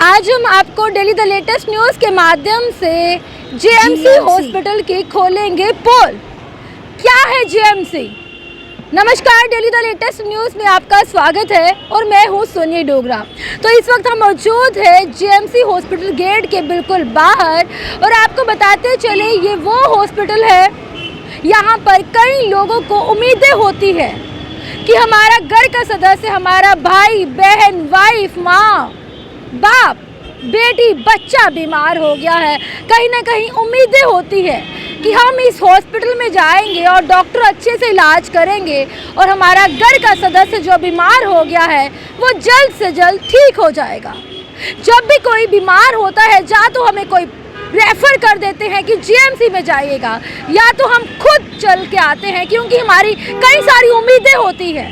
आज हम आपको डेली द लेटेस्ट न्यूज़ के माध्यम से जेएमसी हॉस्पिटल की खोलेंगे पोल। क्या है जेएमसी? नमस्कार, डेली द लेटेस्ट न्यूज़ में आपका स्वागत है और मैं हूं सोनी डोगरा। तो इस वक्त हम मौजूद है जेएमसी हॉस्पिटल गेट के बिल्कुल बाहर और आपको बताते चले ये वो हॉस्पिटल है, यहाँ पर कई लोगों को उम्मीदें होती है कि हमारा घर का सदस्य, हमारा भाई बहन, वाइफ, माँ, बाप, बेटी, बच्चा बीमार हो गया है। कहीं ना कहीं उम्मीदें होती है कि हम इस हॉस्पिटल में जाएंगे और डॉक्टर अच्छे से इलाज करेंगे और हमारा घर का सदस्य जो बीमार हो गया है वो जल्द से जल्द ठीक हो जाएगा। जब भी कोई बीमार होता है या तो हमें कोई रेफ़र कर देते हैं कि जीएमसी में जाइएगा, या तो हम खुद चल के आते हैं क्योंकि हमारी कई सारी उम्मीदें होती है।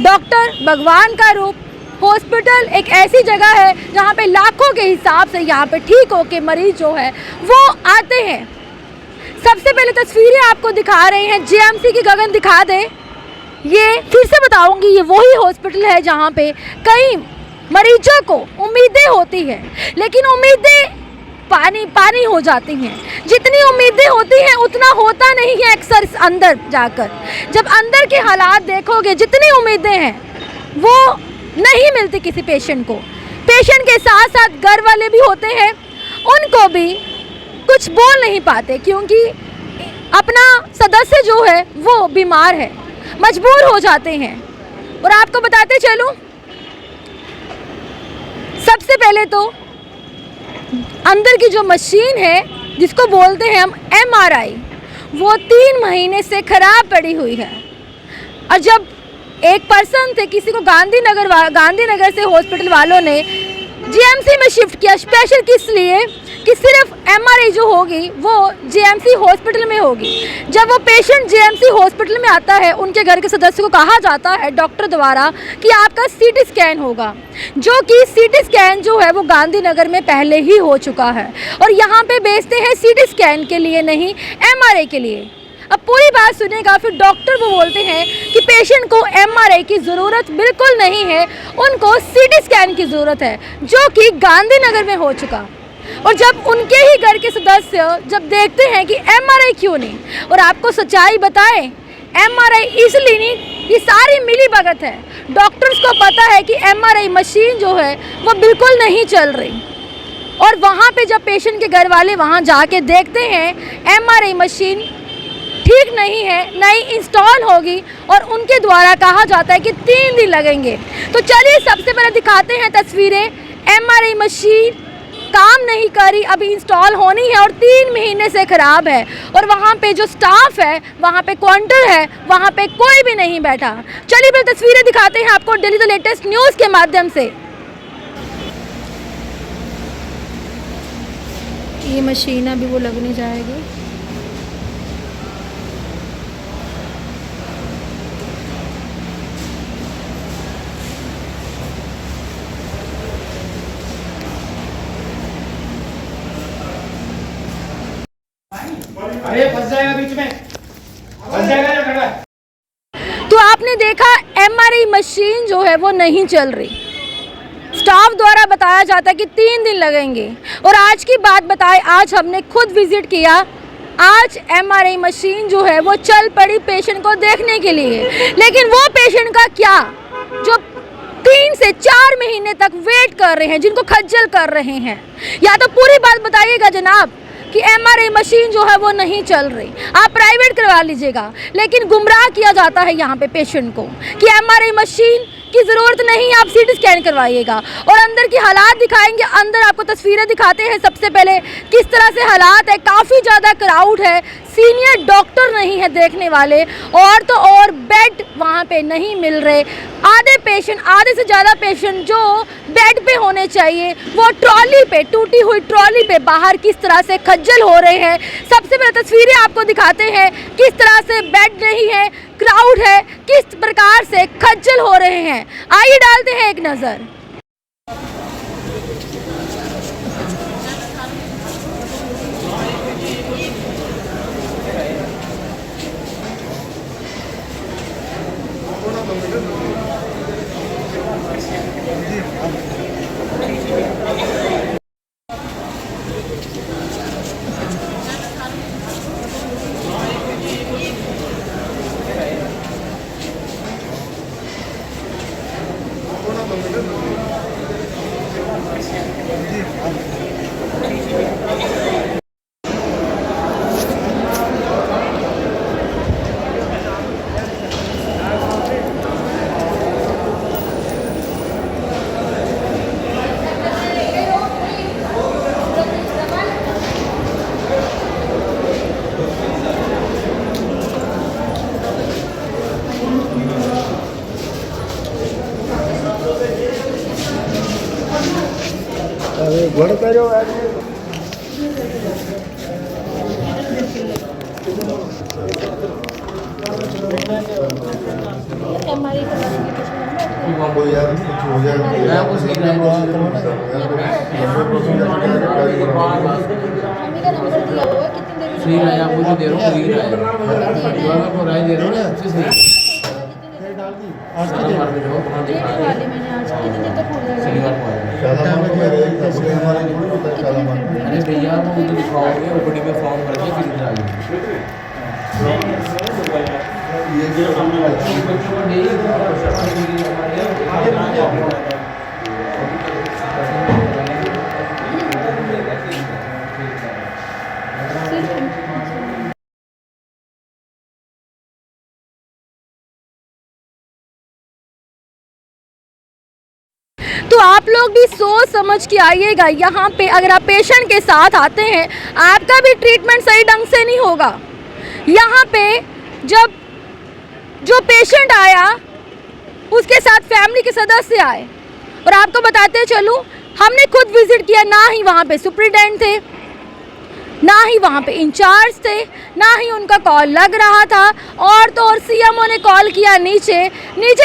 डॉक्टर भगवान का रूप, हॉस्पिटल एक ऐसी जगह है जहाँ पे लाखों के हिसाब से यहाँ पे ठीक हो के मरीज जो है वो आते हैं। सबसे पहले तस्वीरें आपको दिखा रहे हैं जेएमसी की। गगन दिखा दे। ये फिर से बताऊंगी, ये वही हॉस्पिटल है जहाँ पे कई मरीजों को उम्मीदें होती है, लेकिन उम्मीदें पानी पानी हो जाती हैं। जितनी उम्मीदें होती हैं उतना होता नहीं है अक्सर अंदर जाकर। जब अंदर के हालात देखोगे, जितनी उम्मीदें हैं वो नहीं मिलती किसी पेशेंट को। पेशेंट के साथ साथ घर वाले भी होते हैं, उनको भी कुछ बोल नहीं पाते क्योंकि अपना सदस्य जो है वो बीमार है, मजबूर हो जाते हैं। और आपको बताते चलूं, सबसे पहले तो अंदर की जो मशीन है जिसको बोलते हैं हम एमआरआई, वो 3 महीने से खराब पड़ी हुई है। और जब एक पर्सन थे, किसी को गांधीनगर से हॉस्पिटल वालों ने जीएमसी में शिफ्ट किया, स्पेशल किस लिए कि सिर्फ एमआरआई जो होगी वो जीएमसी हॉस्पिटल में होगी। जब वो पेशेंट जीएमसी हॉस्पिटल में आता है, उनके घर के सदस्य को कहा जाता है डॉक्टर द्वारा कि आपका सीटी स्कैन होगा, जो कि सीटी स्कैन जो है वो गांधीनगर में पहले ही हो चुका है और यहाँ पे बेचते हैं सीटी स्कैन के लिए, नहीं एमआरआई के लिए। अब पूरी बात सुनेगा, फिर डॉक्टर वो बोलते हैं कि पेशेंट को एमआरआई की ज़रूरत बिल्कुल नहीं है, उनको सीटी स्कैन की ज़रूरत है, जो कि गांधीनगर में हो चुका। और जब उनके ही घर के सदस्य जब देखते हैं कि एमआरआई क्यों नहीं, और आपको सच्चाई बताएं, एमआरआई इसलिए नहीं, ये सारी मिली भगत है। डॉक्टर्स को पता है कि एमआरआई मशीन जो है वो बिल्कुल नहीं चल रही, और वहाँ पे जब पेशेंट के घर वाले वहाँ जाके देखते हैं एमआरआई मशीन ठीक नहीं है, नई इंस्टॉल होगी, और उनके द्वारा कहा जाता है कि 3 दिन लगेंगे। तो चलिए सबसे पहले दिखाते हैं तस्वीरें। एमआरआई मशीन काम नहीं करी, अभी इंस्टॉल होनी है और 3 महीने से ख़राब है, और वहाँ पे जो स्टाफ है, वहाँ पे काउंटर है, वहाँ पे कोई भी नहीं बैठा। चलिए पहले तस्वीरें दिखाते हैं आपको डेली द लेटेस्ट न्यूज़ के माध्यम से। ये मशीन अभी वो लगने जाएगी। अरे फंस जाएगा बीच में, फंस जाएगा ना खड़ा। तो आपने देखा एमआरआई मशीन जो है वो नहीं चल रही। स्टाफ द्वारा बताया जाता है कि 3 दिन लगेंगे, और आज की बात बताएं, आज हमने खुद विजिट किया। आज एमआरआई मशीन जो है वो चल पड़ी पेशेंट को देखने के लिए, लेकिन वो पेशेंट का क्या जो 3 से 4 महीने तक वेट कर रहे हैं, जिनको खज्जल कर रहे हैं। या तो पूरी बात बताइएगा जनाब कि एमआरआई मशीन जो है वो नहीं चल रही, आप प्राइवेट करवा लीजिएगा, लेकिन गुमराह किया जाता है यहाँ पे पेशेंट को कि एमआरआई मशीन की ज़रूरत नहीं, आप सीटी स्कैन करवाइएगा। और अंदर की हालात दिखाएंगे, अंदर आपको तस्वीरें दिखाते हैं। सबसे पहले किस तरह से हालात है, काफ़ी ज़्यादा क्राउड है, सीनियर डॉक्टर नहीं है देखने वाले, और तो और बेड वहाँ पे नहीं मिल रहे। आधे से ज़्यादा पेशेंट जो बेड पे होने चाहिए वो ट्रॉली पे, टूटी हुई ट्रॉली पे बाहर किस तरह से खज्जल हो रहे हैं। सबसे पहले तस्वीरें आपको दिखाते हैं किस तरह से बेड नहीं है, क्राउड है, किस प्रकार से खज्जल हो रहे हैं। आइए डालते हैं एक नज़र। अरे घोड़ करो कोई यार कुछ हो जाए सही रहा है, आपको जो दे रहा हूँ सही रहा है, आपको राय दे रहा हूँ ना अच्छे से सारा मार के जाओ, वहाँ दिखा रहे हैं शनिवार को अरे भैया वो उधर दिखाओगे ओपीडी में फॉर्म करके फिर इधर आइए तो आप लोग भी सोच समझ के आइएगा। यहाँ पे अगर आप पेशेंट के साथ आते हैं, आपका भी ट्रीटमेंट सही ढंग से नहीं होगा। यहाँ पे जब जो पेशेंट आया उसके साथ फैमिली के सदस्य आए, और आपको बताते चलूँ हमने खुद विजिट किया, ना ही वहाँ पे सुपरिटेंडेंट थे, ना ही वहाँ पे इंचार्ज थे, ना ही उनका कॉल लग रहा था। और तो और सीएमओ ने कॉल किया नीचे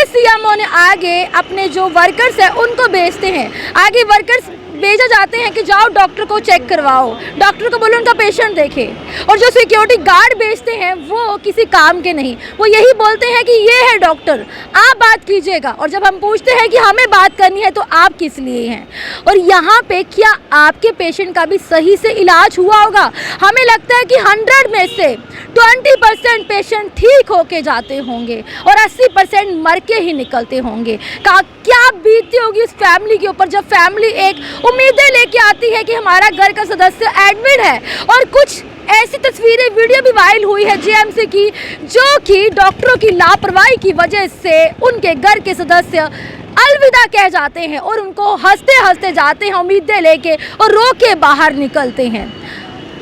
सीएमओ ने आगे अपने जो वर्कर्स हैं उनको भेजते हैं, आगे वर्कर्स भेजा जाते हैं कि जाओ डॉक्टर को चेक करवाओ, डॉक्टर को बोलो उनका पेशेंट देखे। और जो सिक्योरिटी गार्ड भेजते हैं वो किसी काम के नहीं, वो यही बोलते हैं कि ये है डॉक्टर, आप बात कीजिएगा। और जब हम पूछते हैं कि हमें बात करनी है तो आप किस लिए हैं। और यहाँ पे क्या आपके पेशेंट का भी सही से इलाज हुआ होगा? हमें लगता है कि 100 में से 20% पेशेंट ठीक होके जाते होंगे और 80% मर के ही निकलते होंगे। क्या बीतती होगी उस फैमिली के ऊपर, जब फैमिली एक उम्मीदें लेके आती है कि हमारा घर का सदस्य एडमिट है। और कुछ ऐसी तस्वीरें वीडियो भी वायरल हुई है जीएमसी की, जो कि डॉक्टरों की लापरवाही की वजह से उनके घर के सदस्य अलविदा कह जाते हैं और उनको हंसते हंसते जाते हैं उम्मीदें लेके और रो के बाहर निकलते हैं।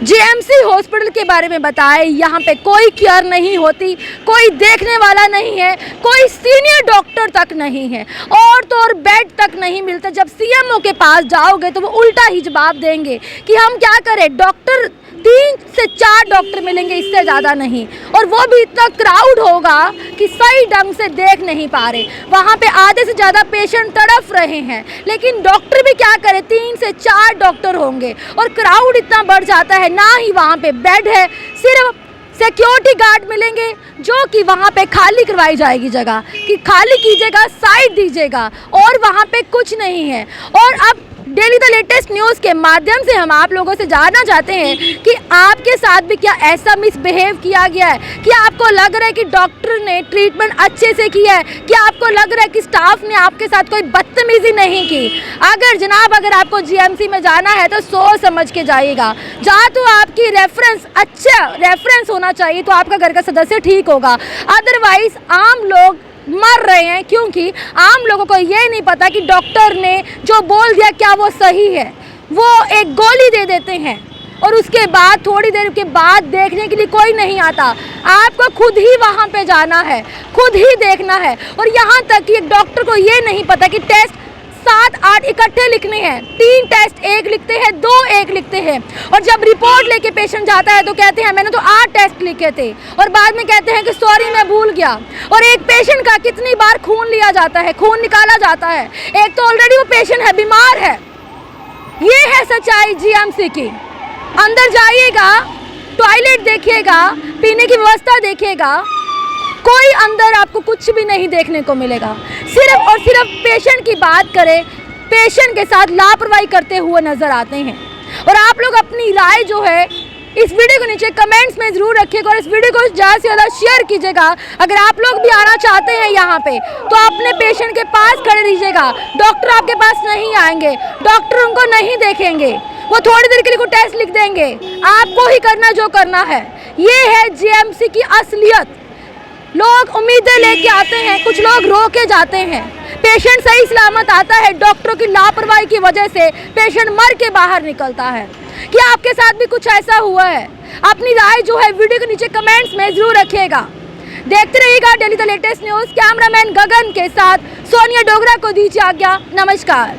जीएमसी हॉस्पिटल के बारे में बताएं, यहाँ पे कोई केयर नहीं होती, कोई देखने वाला नहीं है, कोई सीनियर डॉक्टर तक नहीं है, और तो और बेड तक नहीं मिलता। जब सीएमओ के पास जाओगे तो वो उल्टा ही जवाब देंगे कि हम क्या करें, डॉक्टर 3 से 4 डॉक्टर मिलेंगे, इससे ज़्यादा नहीं। और वो भी इतना क्राउड होगा कि सही ढंग से देख नहीं पा रहे, वहाँ पे आधे से ज़्यादा पेशेंट तड़फ रहे हैं, लेकिन डॉक्टर भी क्या करें, 3 से 4 डॉक्टर होंगे और क्राउड इतना बढ़ जाता है, ना ही वहाँ पे बेड है, सिर्फ सिक्योरिटी गार्ड मिलेंगे जो कि वहाँ पे खाली करवाई जाएगी जगह कि खाली कीजिएगा, साइड दीजिएगा, और वहाँ पे कुछ नहीं है। और अब डेली द लेटेस्ट न्यूज़ के माध्यम से हम आप लोगों से जानना चाहते हैं कि आपके साथ भी क्या ऐसा मिसबिहेव किया गया है? क्या आपको लग रहा है कि डॉक्टर ने ट्रीटमेंट अच्छे से किया है? क्या आपको लग रहा है कि स्टाफ ने आपके साथ कोई बदतमीजी नहीं की? अगर आपको जीएमसी में जाना है तो सोच समझ के जाइएगा। जहाँ तो आपकी अच्छा रेफरेंस होना चाहिए तो आपका घर का सदस्य ठीक होगा, अदरवाइज आम लोग मर रहे हैं क्योंकि आम लोगों को ये नहीं पता कि डॉक्टर ने जो बोल दिया क्या वो सही है। वो एक गोली दे देते हैं और उसके बाद थोड़ी देर के बाद देखने के लिए कोई नहीं आता। आपको खुद ही वहाँ पे जाना है, खुद ही देखना है। और यहाँ तक कि एक डॉक्टर को ये नहीं पता कि टेस्ट 7-8 इकट्ठे लिखने हैं, 3 टेस्ट एक लिखते हैं, 2 एक लिखते हैं। और जब रिपोर्ट लेके पेशेंट जाता है तो कहते हैं मैंने तो 8 टेस्ट लिखे थे, और बाद में कहते हैं कि सॉरी मैं भूल गया। और एक पेशेंट का कितनी बार खून लिया जाता है, खून निकाला जाता है, एक तो ऑलरेडी वो पेशेंट है, बीमार है। ये है सच्चाई जीएमसी की। अंदर जाइएगा, टॉयलेट देखिएगा, पीने की व्यवस्था देखिएगा, कोई अंदर आपको कुछ भी नहीं देखने को मिलेगा। सिर्फ और सिर्फ पेशेंट की बात करें, पेशेंट के साथ लापरवाही करते हुए नजर आते हैं। और आप लोग अपनी राय जो है इस वीडियो को नीचे कमेंट्स में जरूर रखिएगा और इस वीडियो को ज़्यादा से ज़्यादा शेयर कीजिएगा। अगर आप लोग भी आना चाहते हैं यहाँ पे तो अपने पेशेंट के पास खड़े रहिएगा। डॉक्टर आपके पास नहीं आएंगे, डॉक्टर उनको नहीं देखेंगे, वो थोड़ी देर के लिए कोई टेस्ट लिख देंगे, आपको ही करना जो करना है। ये है जीएमसी की असलियत। लोग उम्मीदें लेके आते हैं, कुछ लोग रो के जाते हैं, पेशेंट सही सलामत आता है, डॉक्टरों की लापरवाही की वजह से पेशेंट मर के बाहर निकलता है। क्या आपके साथ भी कुछ ऐसा हुआ है? अपनी राय जो है वीडियो के नीचे कमेंट्स में जरूर रखिएगा। देखते रहिएगा daily the latest news. Cameraman Gagan के साथ सोनिया डोगरा को दीजिए आज्ञा। नमस्कार।